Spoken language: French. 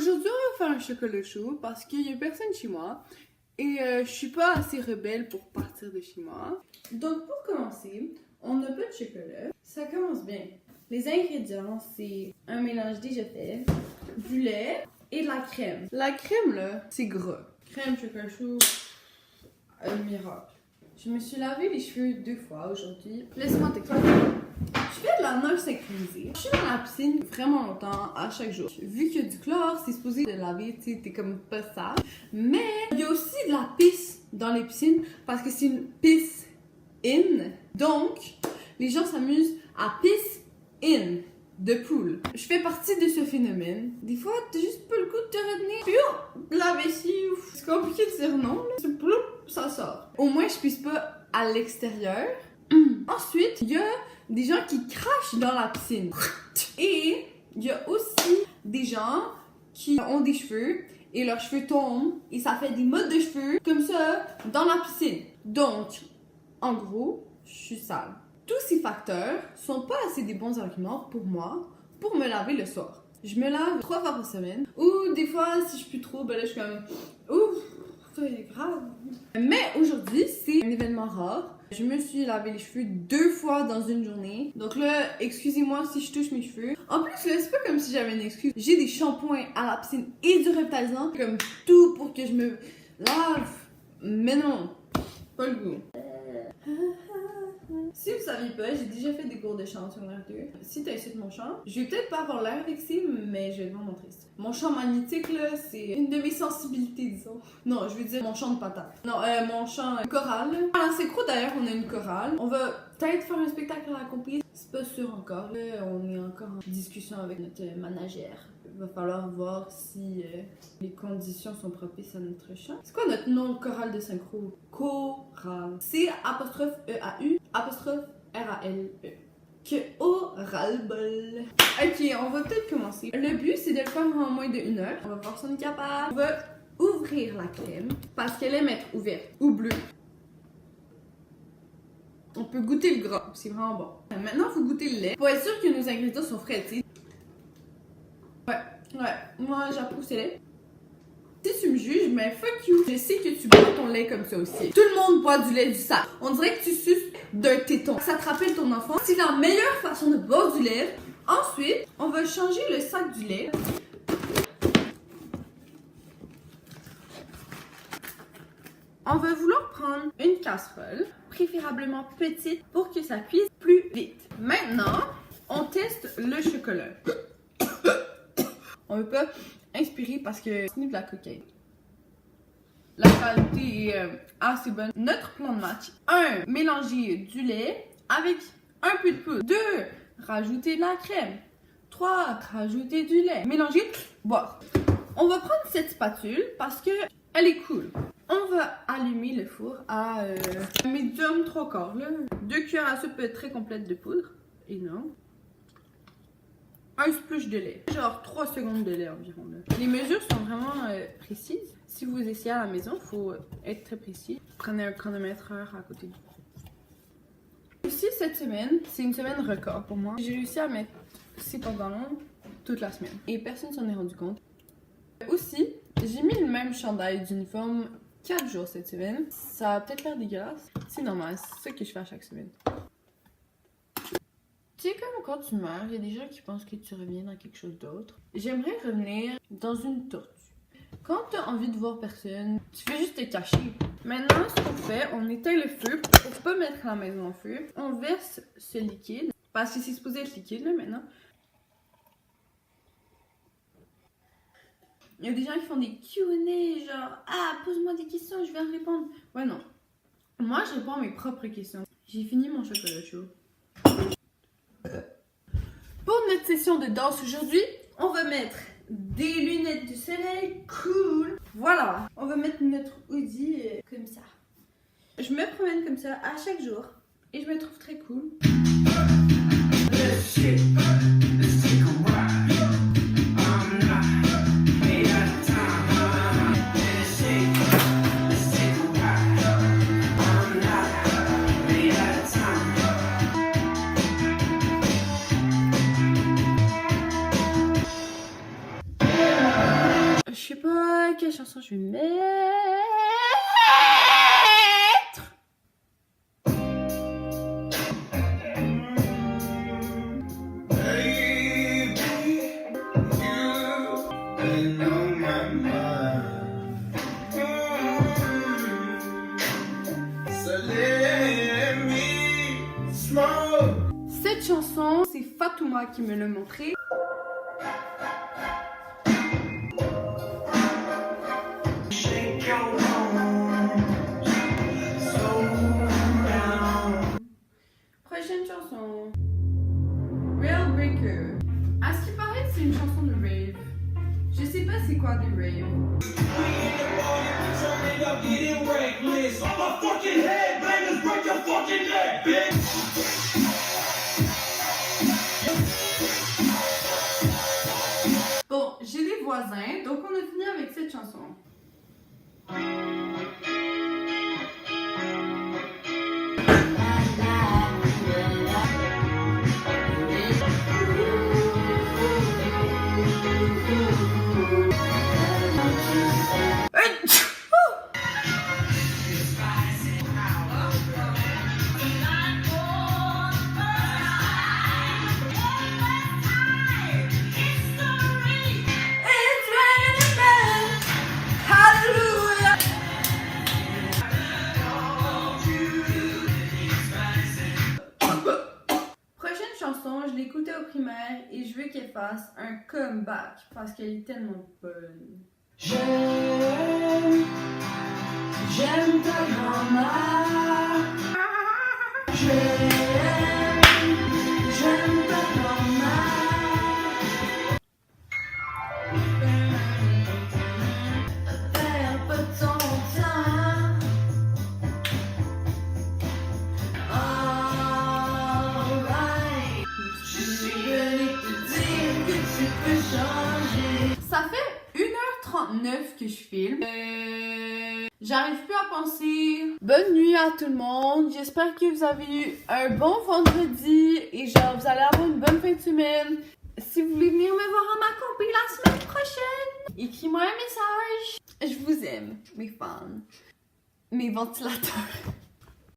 Aujourd'hui, on va faire un chocolat chaud parce qu'il y a personne chez moi et je suis pas assez rebelle pour partir de chez moi. Donc, pour commencer, on n'a pas de chocolat. Ça commence bien. Les ingrédients, c'est un mélange déjà fait, du lait et de la crème. La crème, là, c'est gras. Crème, chocolat chaud, un miracle. Je me suis lavé les cheveux 2 fois aujourd'hui. Laisse-moi t'expliquer. Je fais de la nage synchronisée. Je suis dans la piscine vraiment longtemps, à chaque jour. Vu qu'il y a du chlore, c'est supposé de laver, tu sais, t'es comme pas sale. Mais il y a aussi de la pisse dans les piscines parce que c'est une pisse in. Donc, les gens s'amusent à piss in de poule. Je fais partie de ce phénomène. Des fois, t'as juste pas le coup de te retenir. Puis la vessie, c'est compliqué de dire non, là. C'est ploup, ça sort. Au moins, je pisse pas à l'extérieur. Ensuite, il y a des gens qui crachent dans la piscine. Et il y a aussi des gens qui ont des cheveux et leurs cheveux tombent et ça fait des mottes de cheveux comme ça dans la piscine. Donc, en gros, je suis sale. Tous ces facteurs sont pas assez des bons arguments pour moi pour me laver le soir. Je me lave 3 fois par semaine. Ou des fois, si je pue trop, ben là, je suis comme... Ouf, c'est grave. Mais aujourd'hui, c'est un événement rare. Je me suis lavé les cheveux 2 fois dans une journée. Donc là, excusez-moi si je touche mes cheveux. En plus, là, c'est pas comme si j'avais une excuse. J'ai des shampoings à la piscine et du revitalisant. Comme tout pour que je me lave. Mais non, pas le goût. Si vous saviez pas, j'ai déjà fait des cours de chant sur l'air 2. Si tu insultes mon chant, je vais peut-être pas avoir l'air vexée, mais je vais te montrer ça. Mon chant magnétique, là, c'est une de mes sensibilités, disons. Non, je veux dire mon chant de patate. Non, mon chant choral. À la synchro, d'ailleurs, on a une chorale. On va peut-être faire un spectacle à la compagnie. C'est pas sûr encore. Là, on est encore en discussion avec notre managère. Il va falloir voir si les conditions sont propices à notre chant. C'est quoi notre nom choral de synchro? Chorale. C''EAU ''RALE. Que oral. Ok, on va peut-être commencer. Le but, c'est de le faire en moins de 1 heure. On va voir si on est capable. On va ouvrir la crème parce qu'elle aime être ouverte ou bleue. On peut goûter le gras, c'est vraiment bon. Maintenant, il faut goûter le lait pour être sûr que nos ingrédients sont frais, tu sais. Ouais, moi j'approuve ce lait. Si tu me juges, mais fuck you. Je sais que tu bois ton lait comme ça aussi. Tout le monde boit du lait du sac. On dirait que tu suces d'un téton. Ça te rappelle ton enfant. C'est la meilleure façon de boire du lait. Ensuite, on va changer le sac du lait. On va vouloir prendre une casserole, préférablement petite, pour que ça cuise plus vite. Maintenant, on teste le chocolat. On veut pas inspirer parce que c'est de la cocaïne. La qualité est assez bonne. Notre plan de match: 1. Mélanger du lait avec un peu de poudre. 2. Rajouter de la crème. 3. Rajouter du lait. Mélanger, boire. On va prendre cette spatule parce que elle est cool. On va allumer le four à médium 3/4. 2 cuillères à soupe très complètes de poudre. Énorme. Un splush de lait. Genre 3 secondes de lait environ. Là. Les mesures sont vraiment précises. Si vous essayez à la maison, il faut être très précis. Prenez un chronomètre à côté du four. Aussi, cette semaine, c'est une semaine record pour moi. J'ai réussi à mettre ces pantalons toute la semaine. Et personne s'en est rendu compte. Aussi, j'ai mis le même chandail d'uniforme 4 jours cette semaine. Ça a peut-être l'air dégueulasse. C'est normal, c'est ça que je fais à chaque semaine. Tu sais, comme quand tu meurs, il y a des gens qui pensent que tu reviens dans quelque chose d'autre. J'aimerais revenir dans une tortue. Quand tu as envie de voir personne, tu fais juste te cacher. Maintenant, ce qu'on fait, on éteint le feu pour pas mettre la maison en feu. On verse ce liquide, parce que c'est supposé être liquide là maintenant. Il y a des gens qui font des Q&A, genre « Ah, pose-moi des questions, je vais en répondre. » Ouais, non. Moi, je réponds à mes propres questions. J'ai fini mon chocolat chaud. Pour notre session de danse aujourd'hui, on va mettre des lunettes de soleil cool. Voilà, on va mettre notre hoodie comme ça. Je me promène comme ça à chaque jour et je me trouve très cool. sais pas quelle chanson je vais mettre. Cette chanson, c'est Fatouma qui me l'a montré. Prochaine chanson. Rail Breaker. À ce qui paraît, c'est une chanson de rave. Je sais pas c'est quoi des rave. Bon, j'ai des voisins, donc on a fini avec cette chanson. Je l'écoutais au primaire et je veux qu'elle fasse un comeback parce qu'elle est tellement bonne. J'aime ta grand-mère. J'aime ta grand-mère. Perds pas ton temps. Ça fait 1h39 que je filme. J'arrive plus à penser. Bonne nuit à tout le monde. J'espère que vous avez eu un bon vendredi et genre vous allez avoir une bonne fin de semaine. Si vous voulez venir me voir à ma compé la semaine prochaine, écris-moi un message. Je vous aime, mes fans, mes ventilateurs.